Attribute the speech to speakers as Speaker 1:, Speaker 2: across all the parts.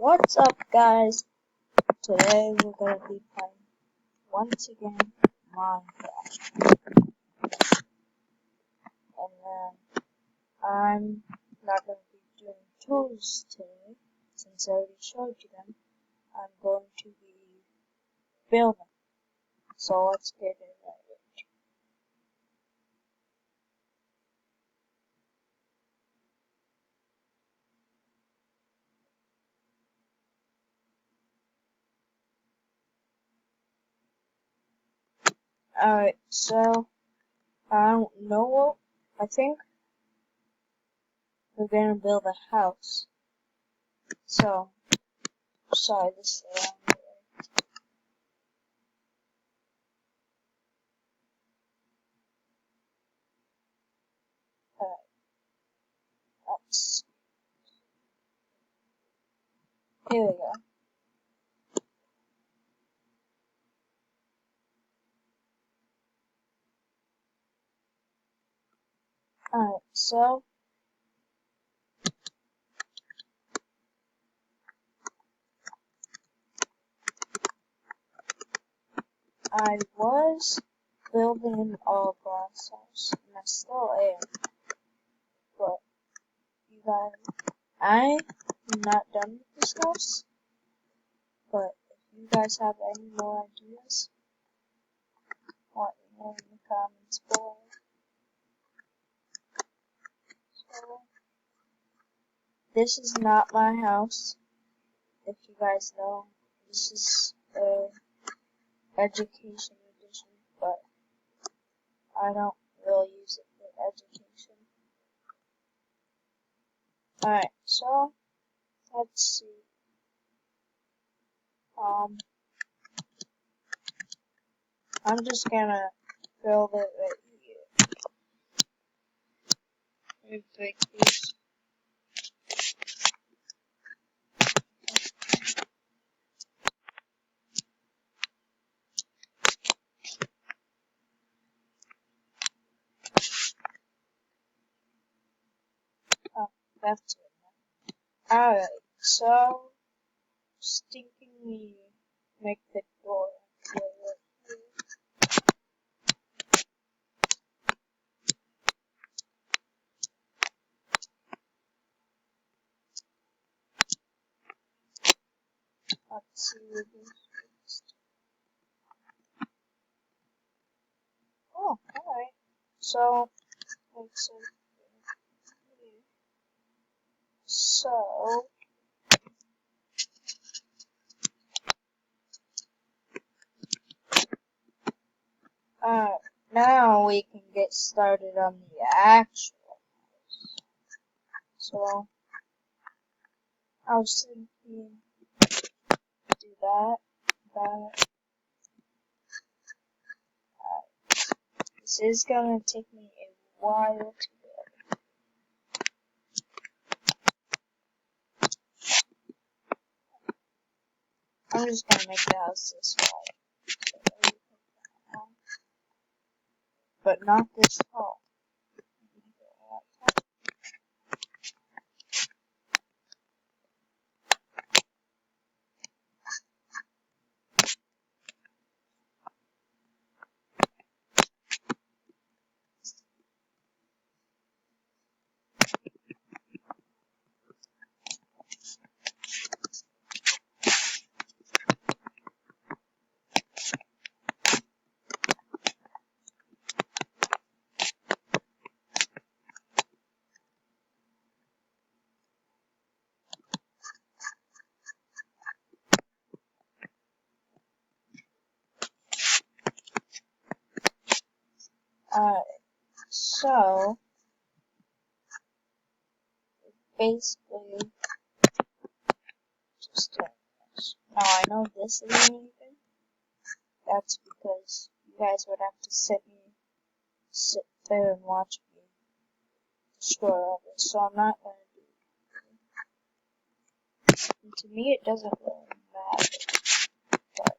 Speaker 1: What's up, guys? Today we're gonna be playing once again Minecraft, and then I'm not gonna be doing tools today since I already showed you them. I'm going to be building. So let's get it right. Alright, so I don't know what I think we're gonna build a house. So sorry, this is the wrong way. Let's here we go. Alright, so I was building an all-glass house, and I still am, but you guys, I'm not done with this house, but if you guys have any more ideas, let me know in the comments below. So, this is not my house, if you guys know. This is a education edition, but I don't really use it for education. Alright, so let's see. I'm just gonna build it right here. Let me break these. Oh, that's it. Alright, so stinkingly make the door here. Let's see what this is. Oh, alright. So, let's see. So, now we can get started on the actual house. So, I was thinking, do that. This is gonna take me a while to build. I'm just gonna make the house this way. But not this tall. So basically just doing this. Now I know this isn't anything. That's because you guys would have to sit there and watch me destroy all this. So I'm not gonna do it. And to me it doesn't really matter. But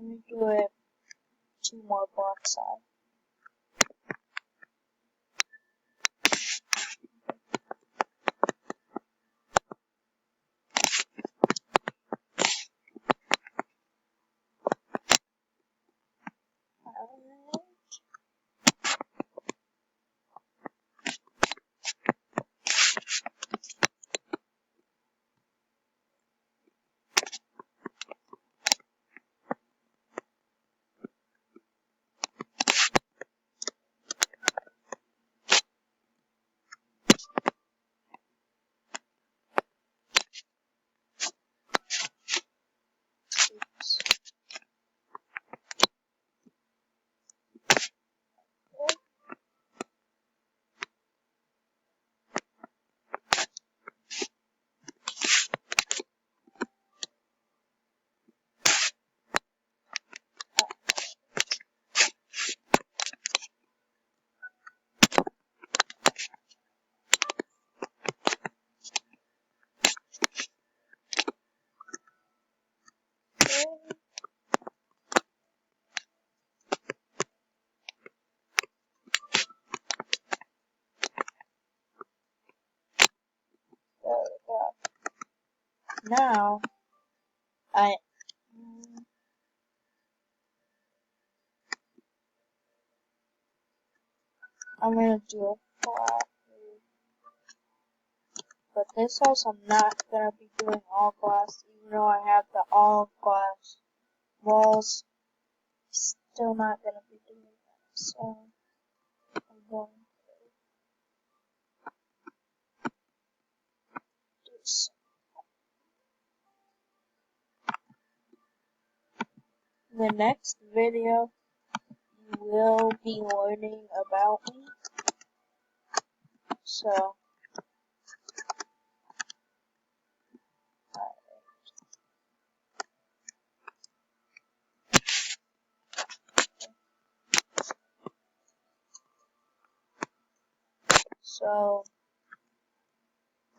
Speaker 1: me do it 2 more blocks high. There we go. Now, I'm gonna do a flat roof. But this house I'm not gonna be doing all glass, even though I have the all glass walls. Still not gonna be doing that, so I'm going to do some. In the next video, you will be learning about me. So,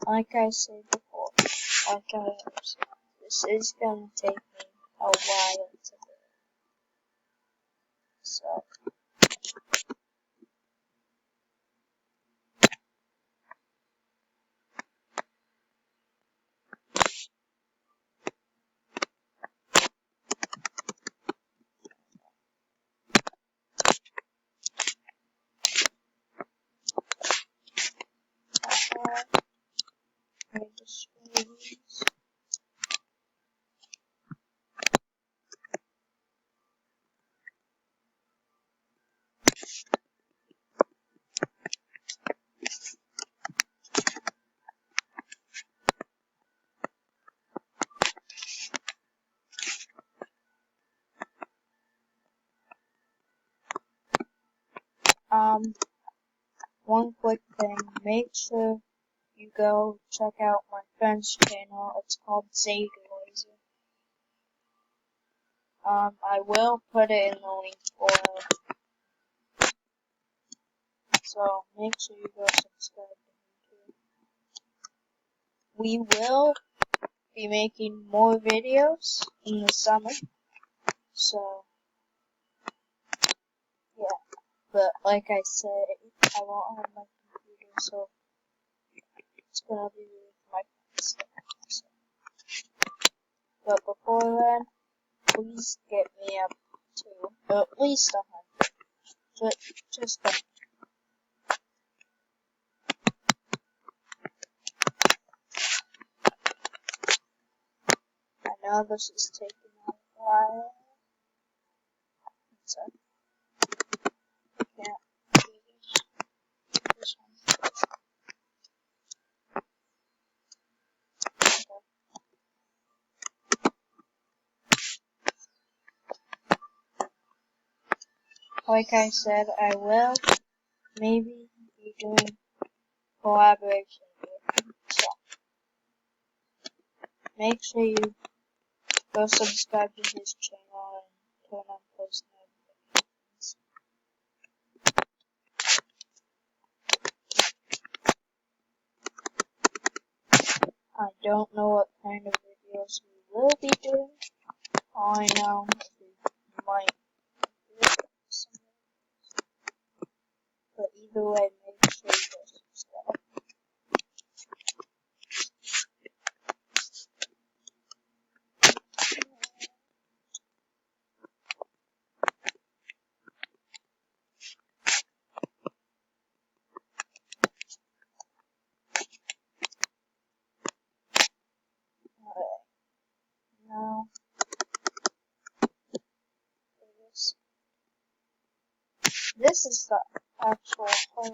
Speaker 1: like I said before, this is gonna take me a while to do. So, let me just show these. One quick thing, make sure you go check out my friend's channel. It's called Zayden Laser. I will put it in the link below. So make sure you go subscribe to him too. We will be making more videos in the summer. So yeah. But like I said, I won't have my computer, so it's gonna be with my friends. So. But before then, please get me up to at least 100. Just I know this is taking a while. So I can't do this one. Okay. Like I said, I will maybe be doing collaboration with him. So make sure you go subscribe to his channel and turn on post notifications. I don't know what kind of videos we will be doing. All I know is the way, make sure you go subscribe. Alright, now this is the actual home.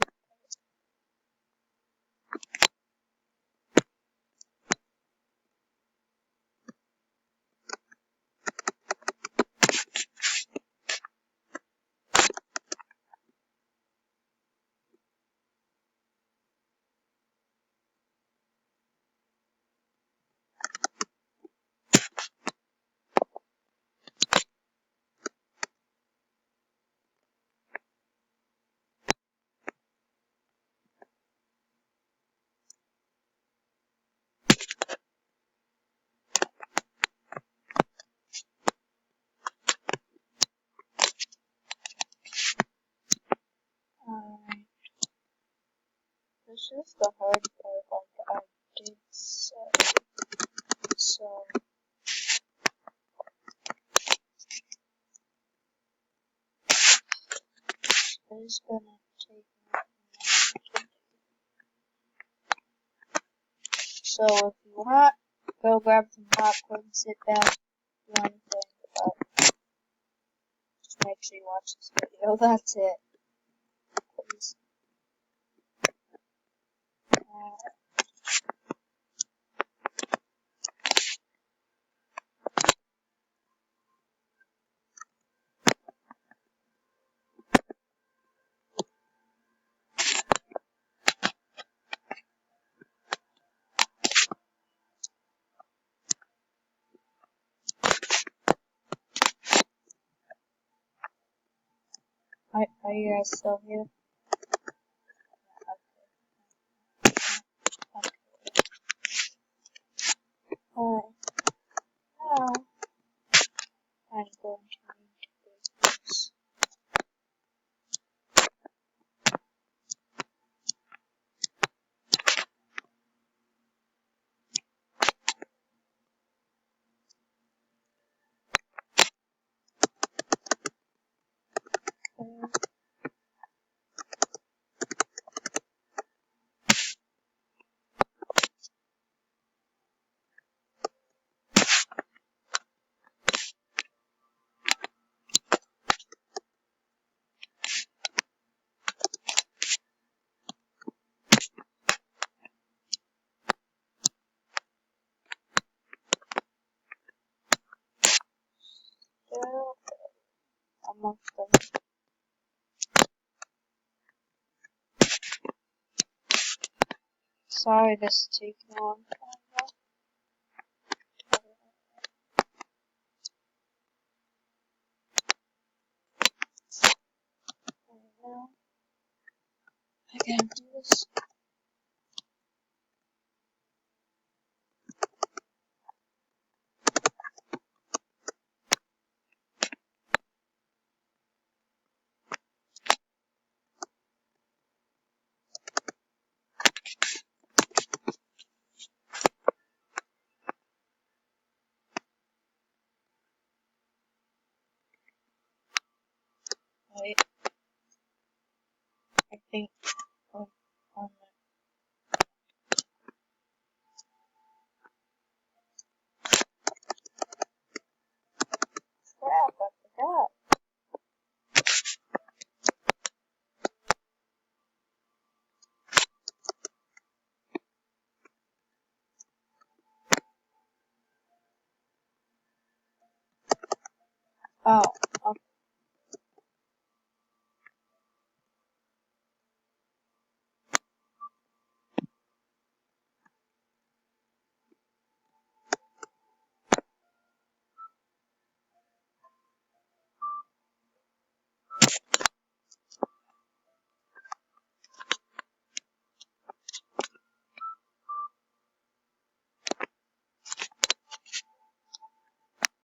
Speaker 1: Alright, this is the hard part, like I did say. So it's gonna take me a minute. So if you want, go grab some popcorn, sit back, do anything, but just make sure you watch this video. That's it. Please. Are you guys still here? Okay. Alright. Now, I'm going to need this. Still amongst them. Sorry this is taking a long time. Now, I gotta do this. Wait. I think on the crap, I forgot. Oh.